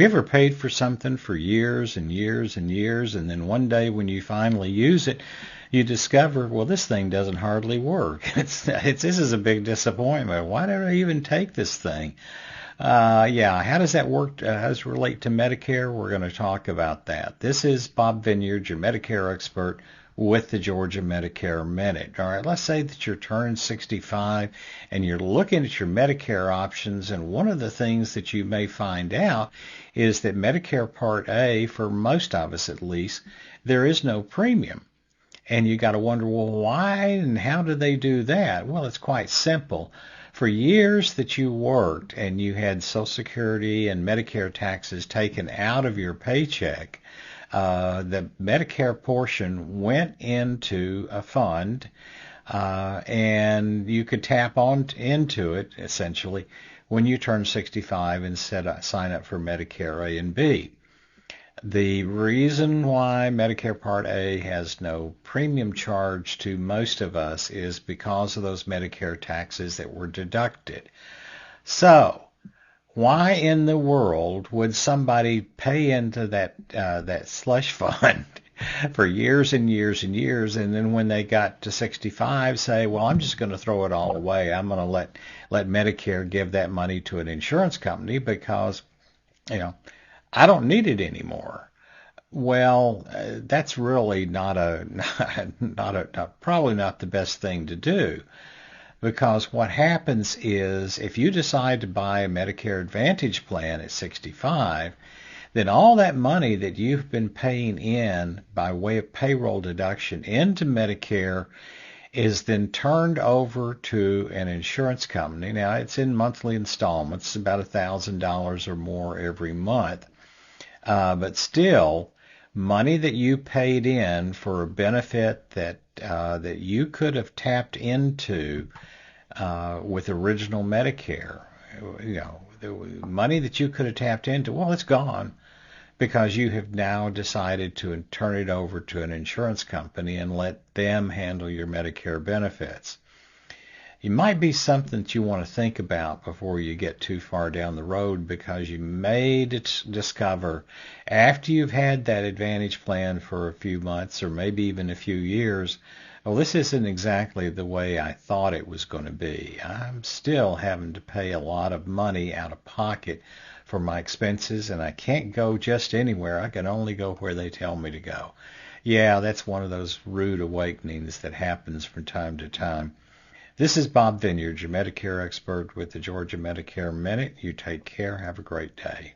you ever paid for something for years and years and years, and then one day when you finally use it, you discover, well, this thing doesn't hardly work. This is a big disappointment. Why did I even take this thing? Yeah, how does that work? How does it relate to Medicare? We're going to talk about that. This is Bob Vineyard, your Medicare expert, with the Georgia Medicare Minute. All right, let's say that you're turning 65 and you're looking at your Medicare options, and one of the things that you may find out is that Medicare Part A, for most of us at least, there is no premium. And you got to wonder, well, why and how do they do that? Well, it's quite simple. For years that you worked and you had Social Security and Medicare taxes taken out of your paycheck, the Medicare portion went into a fund, and you could tap on into it essentially when you turn 65 and sign up for Medicare A and B. The reason why Medicare Part A has no premium charge to most of us is because of those Medicare taxes that were deducted. So, why in the world would somebody pay into that slush fund for years and years and years, and then when they got to 65 say, well, I'm just going to throw it all away. I'm going to let Medicare give that money to an insurance company because, I don't need it anymore. Well, that's really probably not the best thing to do. Because what happens is if you decide to buy a Medicare Advantage plan at 65, then all that money that you've been paying in by way of payroll deduction into Medicare is then turned over to an insurance company. Now, it's in monthly installments, about $1,000 or more every month. But still, money that you paid in for a benefit that you could have tapped into with original Medicare, the money that you could have tapped into, well, it's gone because you have now decided to turn it over to an insurance company and let them handle your Medicare benefits. It might be something that you want to think about before you get too far down the road, because you may discover after you've had that Advantage plan for a few months or maybe even a few years, well, this isn't exactly the way I thought it was going to be. I'm still having to pay a lot of money out of pocket for my expenses, and I can't go just anywhere. I can only go where they tell me to go. Yeah, that's one of those rude awakenings that happens from time to time. This is Bob Vineyard, your Medicare expert with the Georgia Medicare Minute. You take care. Have a great day.